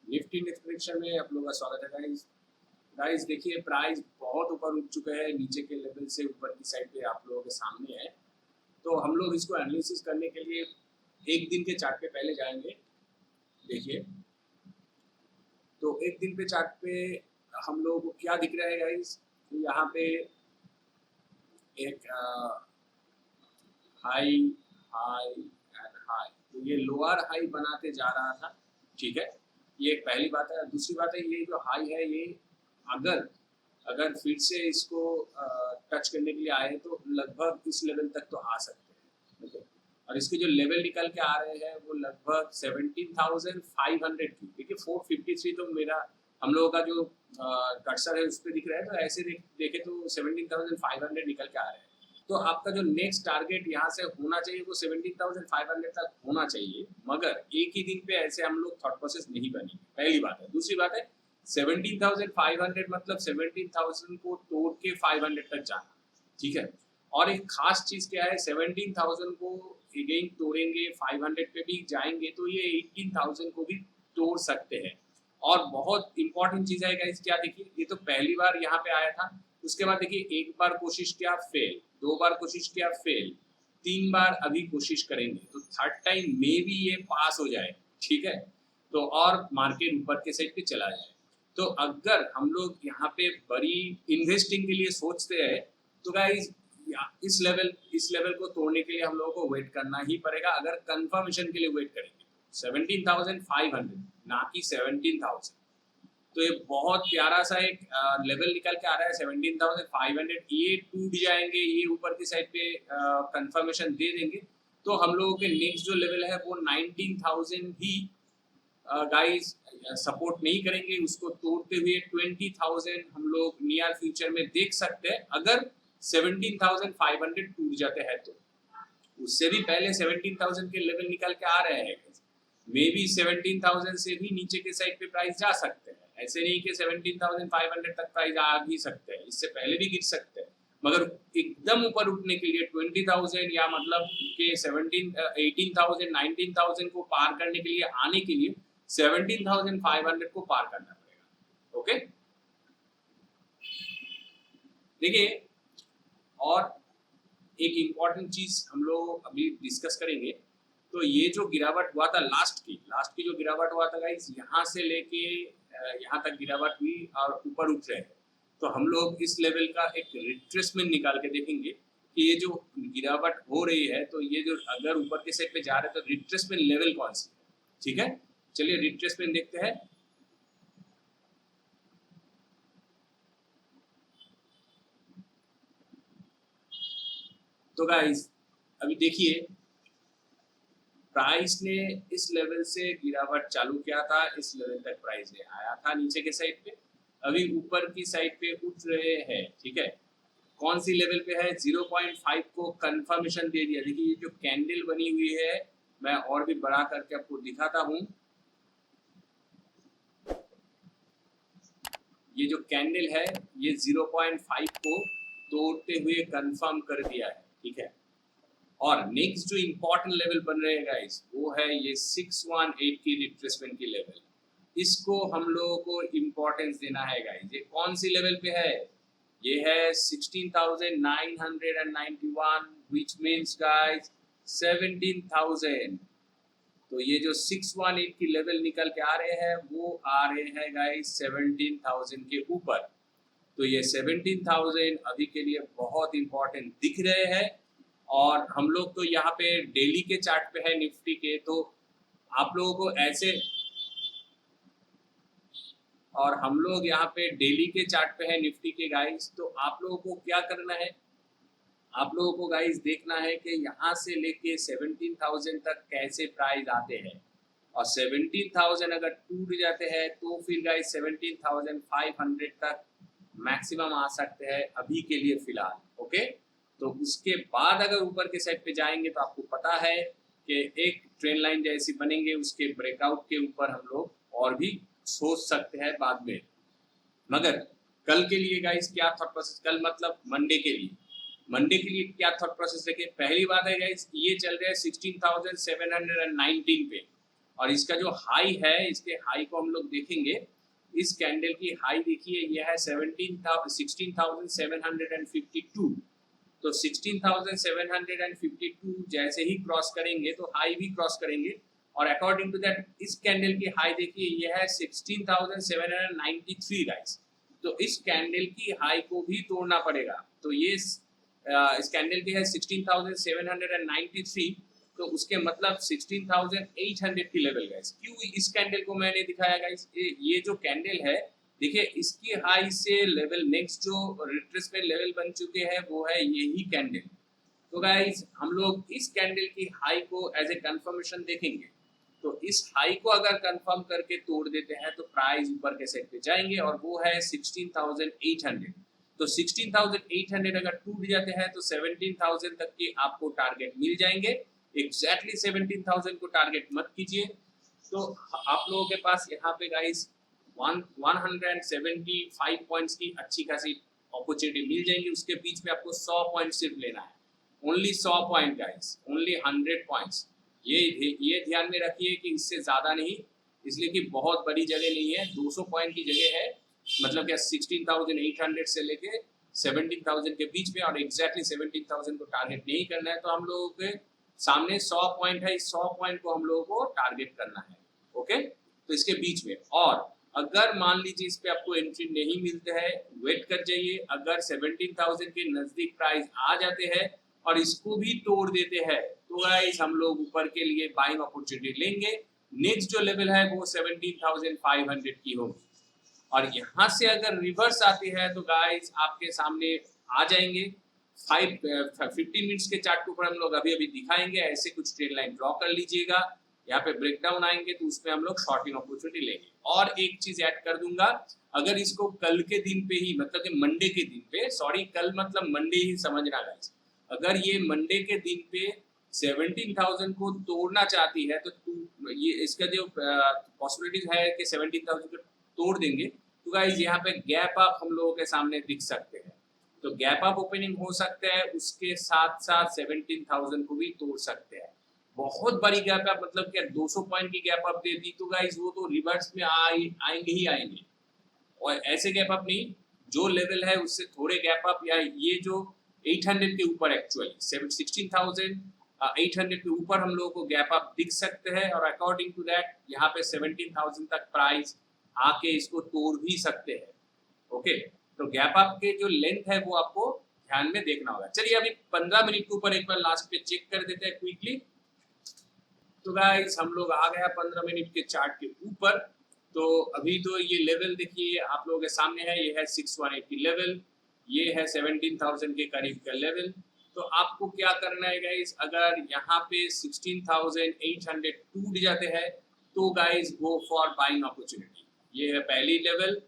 Nifty index prediction में आप लोगों का स्वागत है गाइस। गाइस देखिए प्राइस बहुत ऊपर उठ चुका है, नीचे के लेवल से ऊपर की साइड पे आप लोगों के सामने है। तो हम लोग इसको एनालिसिस करने के लिए एक दिन के चार्ट पे पहले जाएंगे। देखिए तो एक दिन पे चार्ट पे हम लोग को क्या दिख रहा है गाइस, यहाँ पे एक हाई हाई एंड हाई, तो ये लोअर हाई बनाते जा रहा था। ठीक है, ये एक पहली बात है। दूसरी बात है ये जो हाई है ये अगर अगर फिर से इसको टच करने के लिए आए तो लगभग इस लेवल तक तो आ सकते हैं। ठीक है, और इसके जो लेवल निकल के आ रहे हैं वो लगभग 17,500 की। देखिए 453 तो मेरा हम लोगों का जो कर्सर है उस पर दिख रहा है, तो ऐसे देखे तो 17,500 निकल के आ रहे हैं। तो आपका जो नेक्स्ट टारगेट यहाँ से होना चाहिए वो 17,500 तक होना चाहिए, मगर एक ही दिन पे ऐसे हम लोग थॉट प्रोसेस नहीं बनेंगे, पहली बात है। दूसरी बात है 17,500 मतलब 17,000 को तोड़ के 500 तक जाना। ठीक है, और एक खास चीज क्या है, 17,000 को अगेन तोड़ेंगे 500 पे भी जाएंगे तो ये 18,000 को भी तोड़ सकते हैं। और बहुत इंपॉर्टेंट चीज है गाइस, क्या देखिए ये तो पहली बार यहाँ पे आया था, उसके बाद देखिए एक बार कोशिश किया फेल, दो बार कोशिश किया फेल, तीन बार अभी कोशिश करेंगे, तो थर्ड टाइम में भी ये पास हो जाए। ठीक है, तो और मार्केट ऊपर के साइड पे चला जाए। तो अगर हम लोग यहाँ पे बड़ी इन्वेस्टिंग के लिए सोचते हैं तो गाइस इस लेवल को तोड़ने के लिए हम लोगों को वेट करना ही पड़ेगा। अगर कंफर्मेशन के लिए वेट करेंगे 17,500 ना कि 17,000, तो ये बहुत प्यारा सा एक लेवल निकल के आ रहा है 17,500। ये टूट जाएंगे, ये ऊपर की साइड पे कंफर्मेशन दे देंगे तो हम लोगों के नेक्स्ट जो लेवल है वो 19,000 भी गाइस सपोर्ट नहीं करेंगे। उसको तोड़ते हुए 20,000 हम लोग नियर फ्यूचर में देख सकते हैं, अगर 17,500 टूट जाते हैं तो। उससे भी पहले 17,000 के लेवल निकल के आ रहे हैं, मे बी 17,000 से भी नीचे के साइड पे प्राइस जा सकते हैं। ऐसे नहीं कि 17,500 तक प्राइस आ भी सकते हैं, इससे पहले भी गिर सकते हैं, मगर एकदम ऊपर उठने के लिए 20,000 या मतलब के 18,000 19,000 को पार करने के लिए आने के लिए 17,500 को पार करना पड़ेगा। ओके, देखिए और एक इम्पॉर्टेंट चीज हम लोग अभी डिस्कस करेंगे। तो ये जो गिरावट हुआ था लास्ट की जो गिरावट हुआ था गाइस, यहाँ से लेके यहाँ तक गिरावट हुई और ऊपर उठ रहे हैं, तो हम लोग इस लेवल का एक रिट्रेसमेंट निकाल के देखेंगे कि ये जो गिरावट हो रही है तो ये जो अगर ऊपर के साइड पे जा रहे हैं तो रिट्रेसमेंट लेवल कौन सी है। ठीक है, चलिए रिट्रेसमेंट देखते हैं। तो गाइस अभी देखिए प्राइस ने इस लेवल से गिरावट चालू किया था, इस लेवल तक प्राइस ने आया था नीचे के साइड पे, अभी ऊपर की साइड पे उठ रहे हैं। ठीक है, कौन सी लेवल पे है, 0.5 को कंफर्मेशन दे दिया। देखिए ये जो कैंडल बनी हुई है, मैं और भी बड़ा करके आपको दिखाता हूं। ये जो कैंडल है ये 0.5 को तोड़ते हुए कंफर्म कर दिया है। ठीक है, और नेक्स्ट जो इंपॉर्टेंट लेवल बन रहे हैं गाइस वो है ये 618 की रिट्रेसमेंट की लेवल। इसको हम लोगों को इम्पोर्टेंस देना है गाइस। ये कौन सी लेवल पे है, ये है 16,991 व्हिच मींस गाइस 17,000। तो ये जो 618 की लेवल निकल के आ रहे हैं वो आ रहे हैं गाइस 17,000 के ऊपर। तो ये 17,000 अभी के लिए बहुत इंपॉर्टेंट दिख रहे हैं। और हम लोग तो यहाँ पे डेली के चार्ट पे है निफ्टी के, तो आप लोगों को ऐसे, और हम लोग यहाँ पे डेली के चार्ट पे है निफ्टी के गाइस, तो आप लोगों को क्या करना है, आप लोगों को गाइस देखना है कि यहाँ से लेके 17,000 तक कैसे प्राइस आते हैं, और 17,000 अगर टूट जाते हैं तो फिर गाइस 17,500 तक मैक्सिमम आ सकते हैं अभी के लिए फिलहाल। ओके, तो उसके बाद अगर ऊपर के साइड पे जाएंगे तो आपको पता है कि एक ट्रेंड लाइन जैसी बनेंगे, उसके ब्रेकआउट के ऊपर हम लोग और भी सोच सकते हैं बाद में। मगर कल के लिए गाइस क्या थॉट प्रोसेस, कल मतलब मंडे के लिए क्या थॉट प्रोसेस देखें। पहली बात है गाइस ये चल रहा है 16,719 पे, और इसका जो हाई है, इसके हाई को हम लोग देखेंगे। इस कैंडल की हाई देखिए, यह है 16,752। तो 16,752 जैसे ही क्रॉस करेंगे तो हाई भी क्रॉस करेंगे, और अकॉर्डिंग टू दैट इस कैंडल की हाई देखिए, ये है 16,793 गाइस। तो इस कैंडल की हाई को भी तोड़ना पड़ेगा। तो ये इस कैंडल की है 16,793, तो उसके मतलब 16,800 की लेवल गाइस। क्यों इस कैंडल को मैंने दिखाया गाइस? ये जो कैंडल है देखिए, इसकी हाई से लेवल नेक्स्ट जो रिट्रेसमेंट लेवल बन चुके हैं वो है यही कैंडल। तो गाइस हम लोग इस कैंडल की हाई को एज ए कंफर्मेशन देखेंगे। तो इस हाई को अगर कंफर्म करके तोड़ देते हैं तो प्राइस ऊपर के सेट पे जाएंगे, और वो है 16,800। तो 16,800 अगर टूट जाते हैं तो 17,000 तक के आपको टारगेट मिल जाएंगे। एग्जैक्टली 17,000 को टारगेट मत कीजिए। तो आप लोगों के पास यहाँ पे गाइस 175 पॉइंट्स की अच्छी खासी अपॉर्चुनिटी मिल जाएंगी। उसके बीच में आपको 100 पॉइंट सिर्फ लेना है, only 100 point guys, only 100 points. ये ध्यान में रखिए कि इससे ज़्यादा नहीं, इसलिए कि बहुत बड़ी जगह नहीं है, 200 पॉइंट की जगह है। मतलब क्या 16,800 से लेके 17,000 के बीच में, और एग्जैक्टली 17,000 को टारगेट नहीं करना है। तो हम लोगों के सामने 100 पॉइंट है, इस 100 पॉइंट को हम लोगों को टारगेट करना है। ओके, तो इसके बीच में, और अगर मान लीजिए इस पे आपको एंट्री नहीं मिलते हैं, वेट कर जाइए। अगर 17,000 के नजदीक प्राइस आ जाते हैं और इसको भी तोड़ देते हैं तो गाइस हम लोग ऊपर के लिए बाइंग अपॉर्चुनिटी लेंगे। नेक्स्ट जो लेवल है वो 17,500 की होगी, और यहाँ से अगर रिवर्स आती है तो गाइस आपके सामने आ जाएंगे। 15 मिनट्स के चार्ट के ऊपर हम लोग अभी अभी दिखाएंगे, ऐसे कुछ ट्रेड लाइन ड्रॉ कर लीजिएगा। यहाँ पे ब्रेकडाउन आएंगे तो उसमें हम लोग शॉर्टिंग अपॉर्चुनिटी लेंगे। और एक चीज ऐड कर दूंगा, अगर इसको कल के दिन पे ही, मतलब कि मंडे के दिन पे, सॉरी कल मतलब मंडे ही समझना गाइस, अगर ये मंडे के दिन पे 17,000 को तोड़ना चाहती है तो ये इसका जो पॉसिबिलिटीज है कि 17,000 को तोड़ देंगे, तो गाइस यहाँ पे गैप अप हम लोगों के सामने दिख सकते हैं। तो गैप अप ओपनिंग हो सकता है, उसके साथ साथ 17,000 को भी तोड़ सकते हैं। बहुत बड़ी गैप अप, मतलब क्या 200 पॉइंट की गैप अप दे दी तो गाइस वो तो रिवर्स में आएंगे ही आएंगे। और ऐसे गैप अप नहीं, जो लेवल है उससे थोड़े गैप अप, या ये जो 800 के ऊपर, एक्चुअली 16,800 के ऊपर हम लोगों को गैप अप दिख सकते हैं, और अकॉर्डिंग टू दैट यहाँ पे 17,000 तक प्राइस आके इसको तोड़ भी सकते हैं। ओके, तो गैप अप के जो लेंथ है वो आपको ध्यान में देखना होगा। चलिए अभी 15 मिनट के ऊपर एक बार लास्ट पे चेक कर देते हैं क्विकली। तो गाइस हम लोग आ गया 15 मिनट के चार्ट के ऊपर। तो अभी तो ये लेवल देखिए आप लोगों के सामने है, ये है 618 की लेवल, ये है 17,000 के करीब का लेवल। तो आपको क्या करना है गाइस, अगर यहाँ पे 16,800 टूट जाते हैं तो guys go for buying opportunity. ये है पहली लेवल,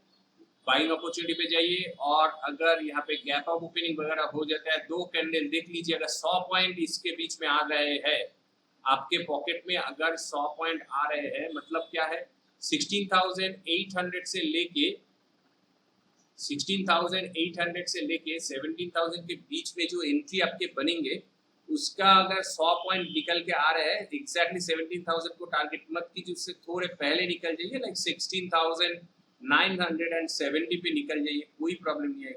बाइंग अपॉर्चुनिटी पे जाइए। और अगर यहाँ पे गैप अप ओपनिंग वगैरह हो जाता है, दो कैंडल देख लीजिए, अगर 100 पॉइंट इसके बीच में आ रहे हैं आपके पॉकेट में, अगर 100 पॉइंट आ रहे हैं मतलब क्या है, 16,800 से लेके 16,800 से लेके 17,000 के बीच में जो एंट्री आपके बनेंगे, उसका अगर 100 पॉइंट निकल के आ रहे हैं, एग्जैक्टली 17,000 को टारगेट मत कीजिए, उससे थोड़े पहले निकल जाइए, लाइक 16,970 पे निकल जाइए, कोई प्रॉब्लम नहीं है।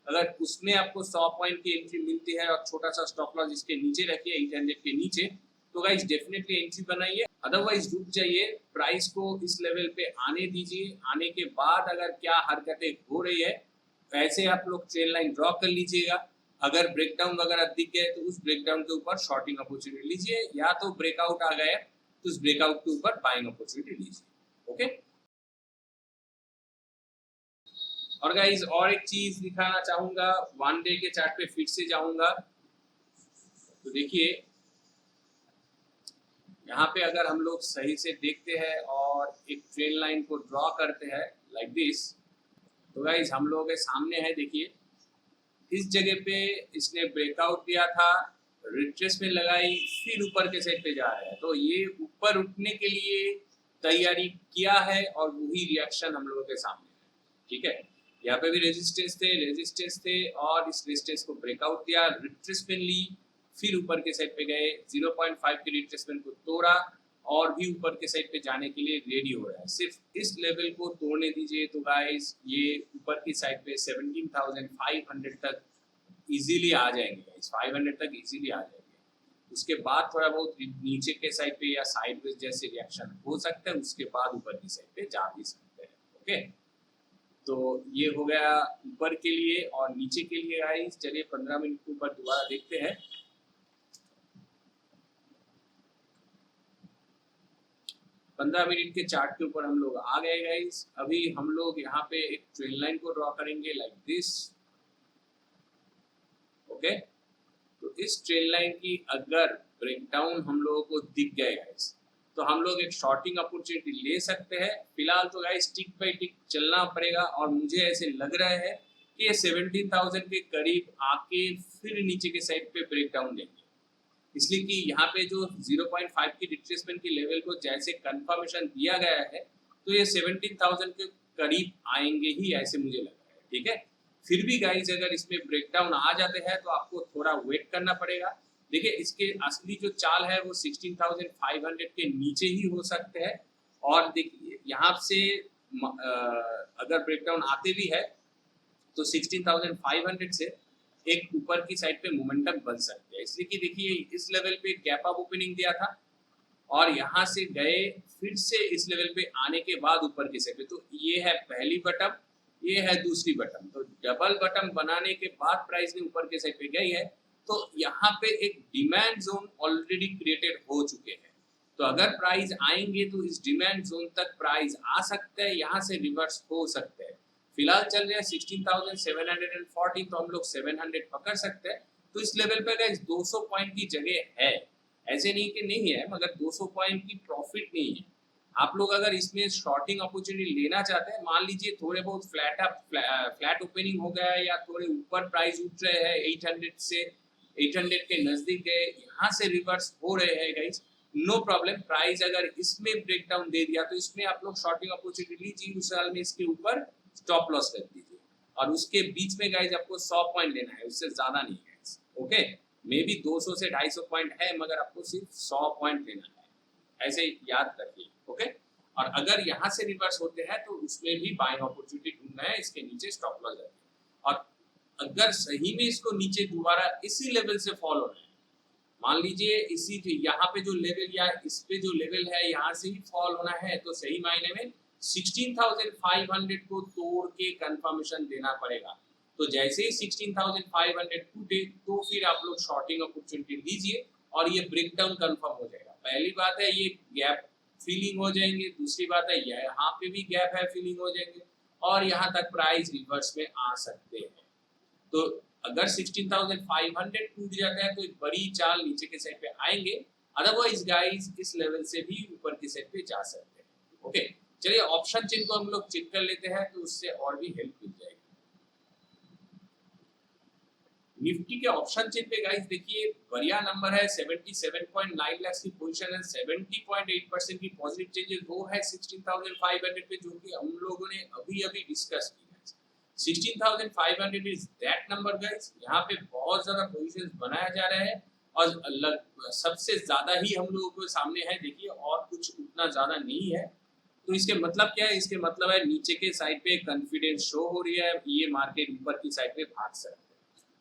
अगर उसमें आपको 100 पॉइंट की एंट्री मिलती है और छोटा सा स्टॉप लॉस इसके नीचे रखिए 800 के नीचे, तो गाइस डेफिनेटली एंट्री बनाइए, अदरवाइज रुक जाइए। प्राइस को इस लेवल पे आने दीजिए, आने के बाद अगर क्या हरकतें हो रही है वैसे आप लोग ट्रेल लाइन ड्रॉ कर लीजिएगा। अगर ब्रेकडाउन वगैरह दिख गए तो उस ब्रेकडाउन के ऊपर शॉर्टिंग अपॉर्चुनिटी लीजिए, या तो ब्रेकआउट आ गया तो उस ब्रेकआउट के ऊपर बाइंग अपॉर्चुनिटी लीजिए। ओके, और गाइस और एक चीज दिखाना चाहूंगा, वन डे के चार्ट पे फिर से जाऊंगा। तो देखिए यहाँ पे अगर हम लोग सही से देखते हैं और एक ट्रेन लाइन को ड्रॉ करते हैं लाइक दिस, तो गाइस हम लोगों के सामने है, देखिए इस जगह पे इसने ब्रेकआउट दिया था, रिट्रेसमेंट लगाई, फिर ऊपर के साइड पे जा रहा है। तो ये ऊपर उठने के लिए तैयारी किया है और वही रिएक्शन हम लोगों के सामने है। ठीक है, यहाँ पे भी रेजिस्टेंस थे और इस रेजिस्टेंस को ब्रेकआउट दिया, रिट्रेसमेंट ली, फिर ऊपर के साइड पे गए, 0.5 के रिट्रेसमेंट को तोड़ा और भी ऊपर के साइड पे जाने के लिए रेडी हो रहा है। सिर्फ इस लेवल को तोड़ने दीजिए तो गाइस ये ऊपर की साइड पे 17,500 तक इजीली आ जाएंगे गाइस, 500 तक इजीली आ जाएंगे। उसके बाद थोड़ा बहुत नीचे के साइड पे या साइडवेज जैसे रिएक्शन हो सकता है, उसके बाद ऊपर की साइड पे जा भी सकते हैं। ओके, तो ये हो गया ऊपर के लिए। और नीचे के लिए गाइस चलिए 15 मिनट के ऊपर दोबारा देखते हैं। 15 मिनट के चार्ट के ऊपर हम लोग आ गए गाइस। अभी हम लोग यहाँ पे एक ट्रेन लाइन को ड्रॉ करेंगे लाइक दिस। ओके, तो इस ट्रेन लाइन की अगर ब्रेकडाउन हम लोगों को दिख गए गाइस, तो हम लोग एक शॉर्टिंग अपॉर्चुनिटी ले सकते हैं। फिलहाल तो गाइस टिक बाय टिक चलना पड़ेगा, और मुझे ऐसे लग रहा है कि ये 17,000 के करीब आके फिर नीचे के साइड पे ब्रेकडाउन देंगे, इसलिए कि यहाँ पे जो 0.5 की रिट्रेसमेंट की लेवल को जैसे कंफर्मेशन दिया गया है, तो ये 17,000 के करीब आएंगे ही, ऐसे मुझे लग रहा है। ठीक है, फिर भी गाइज अगर इसमें ब्रेकडाउन आ जाते हैं तो आपको थोड़ा वेट करना पड़ेगा। देखिए इसके असली जो चाल है वो 16,500 के नीचे ही हो सकते हैं। और देखिए यहाँ से अगर ब्रेकडाउन आते भी है तो 16,500 से एक ऊपर की साइड पे मोमेंटम बन सकते हैं, इसलिए कि देखिए इस लेवल पे गैप अप ओपनिंग दिया था और यहाँ से गए फिर से इस लेवल पे आने के बाद ऊपर की साइड पे, तो ये है पहली बटन, ये है दूसरी बटन। तो डबल बटन बनाने के बाद प्राइस ने ऊपर के साइड पे गई है, तो यहाँ पे एक डिमांड जोन ऑलरेडी क्रिएटेड हो चुके हैं। तो अगर प्राइस आएंगे तो इस डिमांड जोन तक प्राइस आ सकते हैं, यहाँ से रिवर्स हो सकते हैं। फिलहाल चल रहे हैं 16,740, तो हम लोग 700 पकड़ सकते हैं। तो इस लेवल पे गाइस 200 पॉइंट की जगह है, ऐसे नहीं कि नहीं है, मगर 200 पॉइंट की प्रॉफिट नहीं है। आप लोग अगर इसमें शॉर्टिंग अपॉर्चुनिटी लेना चाहते हैं, मान लीजिए थोड़े बहुत फ्लैट ओपनिंग हो गया है या थोड़े ऊपर प्राइस उठ रहे हैं 800 से 800 के नजदीक गए, यहाँ से रिवर्स हो रहे हैं गाइस, नो प्रॉब्लम। प्राइस अगर इसमें ब्रेकडाउन दे दिया तो इसमें आप लोग शॉर्टिंग अपॉर्चुनिटी लीजिए, उस साल में इसके ऊपर स्टॉप लॉस रख दीजिए। और उसके बीच में गाइस आपको 100 पॉइंट लेना है, उससे ज्यादा नहीं गाइस। ओके, मे बी 200 से 250 पॉइंट है, मगर आपको सिर्फ 100 पॉइंट लेना है, ऐसे याद रखिए। ओके, और अगर यहाँ से रिवर्स होते हैं तो उसमें भी बाइंग अपॉर्चुनिटी ढूंढना है, इसके नीचे स्टॉप लॉस रखिए। और अगर सही में इसको नीचे दोबारा इसी लेवल से फॉल होना है, मान लीजिए इसी यहाँ पे जो लेवल या इस पे जो लेवल है यहाँ से ही फॉल होना है, तो सही मायने में 16,500 को तोड़ के कंफर्मेशन देना पड़ेगा। तो जैसे ही 16,500 टूटे तो फिर आप लोग शॉर्टिंग अपॉर्चुनिटी लीजिए और ये ब्रेकडाउन कंफर्म हो जाएगा। पहली बात है ये गैप फिलिंग हो जाएंगे, दूसरी बात है यहाँ पे भी गैप है, फिलिंग हो जाएंगे, और यहाँ तक प्राइस रिवर्स में आ सकते हैं। तो अगर 16,500 टूट जाता है तो एक बड़ी चाल नीचे के साइड पे आएंगे, अदरवाइज गाइस इस लेवल से भी ऊपर के साइड पे जा सकते हैं। ओके, चलिए ऑप्शन चेन को हम लोग चेक कर लेते हैं, तो उससे और भी हेल्प मिल जाएगी। निफ्टी के ऑप्शन चेन पे गाइस देखिए बढ़िया नंबर है, 77.9 लाख की पोजीशन है, 70.8% की पॉजिटिव चेंजेस वो है 16,500 पे, जो कि हम लोगों ने अभी अभी डिस्कस की है। 16,500 इज दैट नंबर गाइस। यहाँ पे बहुत ज्यादा पोजीशंस बनाया जा रहा है और सबसे ज्यादा ही हम लोगों के सामने है, देखिए, और कुछ उतना ज्यादा नहीं है। तो इसके मतलब क्या है? इसके मतलब है नीचे के साइड पे कॉन्फिडेंस शो हो रही है, ये मार्केट ऊपर की साइड पे भाग सकता है।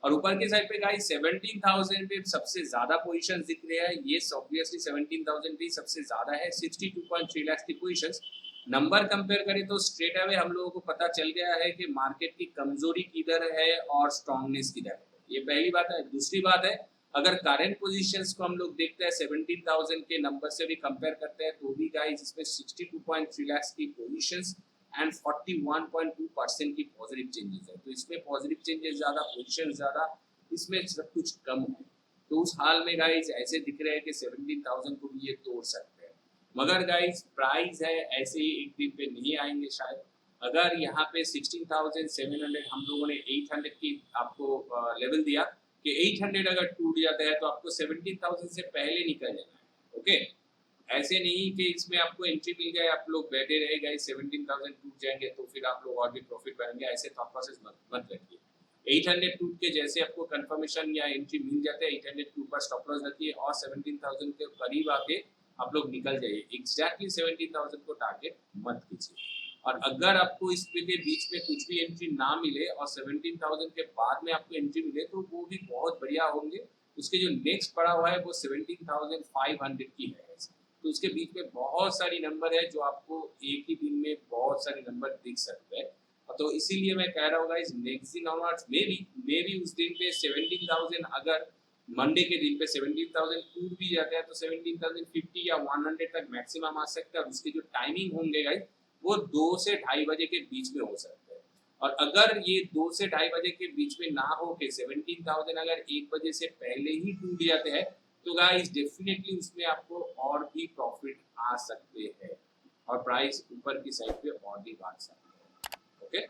और ऊपर के साइड पे गाइस 17,000 पे सबसे ज्यादा पोजीशन दिख रहे हैं, ये ऑब्वियसली 17,000 पे सबसे ज्यादा है, 62.3 लाख की पोजीशंस। नंबर कंपेयर करें तो स्ट्रेट अवे हम लोगों को पता चल गया है कि मार्केट की कमजोरी किधर है और स्ट्रांगनेस किधर है, ये पहली बात है। दूसरी बात है, अगर करंट पोजीशंस को हम लोग देखते हैं 17,000 के नंबर से भी कंपेयर करते हैं, तो भी गाइस इसमें 62.3 लाख की पोजीशंस एंड 41.2% की पॉजिटिव चेंजेस है। तो इसमें पॉजिटिव चेंजेस ज्यादा, पोजीशन ज्यादा, इसमें सब कुछ कम है। तो उस हाल में गाइस ऐसे दिख रहे हैं कि 17,000 को भी ये तोड़ सकते हैं, मगर गाइस प्राइस है ऐसे ही एक दिन पे नहीं आएंगे शायद। अगर यहाँ पे 16,700 हम लोगों ने 800 की आपको लेवल दिया कि 800 अगर टूट जाता है तो आपको 17,000 से पहले निकल जाना है। ओके, ऐसे नहीं कि इसमें आपको एंट्री मिल गया आप लोग बैठे रहे गए 17,000 टूट जाएंगे तो फिर आप लोग और भी प्रॉफिट पाएंगे, ऐसे थॉट प्रोसेस मत रखिए। 800 टूट के जैसे आपको कंफर्मेशन या एंट्री मिल जाता है 800 के ऊपर स्टॉप लॉस रखिए और 17,000 के करीब आके आप लोग निकल जाइए, एग्जैक्टली 17,000 को टारगेट मत कीजिए। और अगर आपको इसके बीच में कुछ भी एंट्री ना मिले और 17,000 के बाद में आपको एंट्री मिले तो वो भी बहुत बढ़िया होंगे। उसके जो नेक्स्ट पड़ा हुआ है वो 17,500 की है, तो उसके बीच में बहुत सारी नंबर है जो आपको एक ही दिन में बहुत सारे नंबर दिख सकते हैं। तो इसीलिए मैं कह रहा हूँ गाइस, नेक्स्ट दिन ऑनवर्ड्स मे बी उस दिन पे 17,000, अगर मंडे के दिन पे 17,000 टूट भी जाता है तो 17,050 या 100 तक मैक्सिमम आ सकता है। और उसके जो टाइमिंग होंगे गाइस वो 2 से 2:30 बजे के बीच में हो सकते हैं। और अगर ये 2 से 2:30 बजे के बीच में ना हो के 17,000 अगर 1 बजे से पहले ही टूट जाते हैं तो गाइस डेफिनेटली उसमें आपको और भी प्रॉफिट आ सकते हैं और प्राइस ऊपर की साइड पे और भी बढ़ सकते हैं। ओके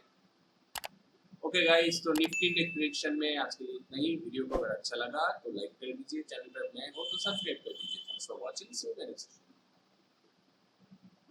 ओके गाइस, तो निफ्टी इंडेक्स प्रेडिक्शन में आज के लिए इतना ही। वीडियो को अगर अच्छा लगा तो लाइक कर दीजिए, चैनल पर नए हो तो सब्सक्राइब कर दीजिए। Thanks for watching, see you next.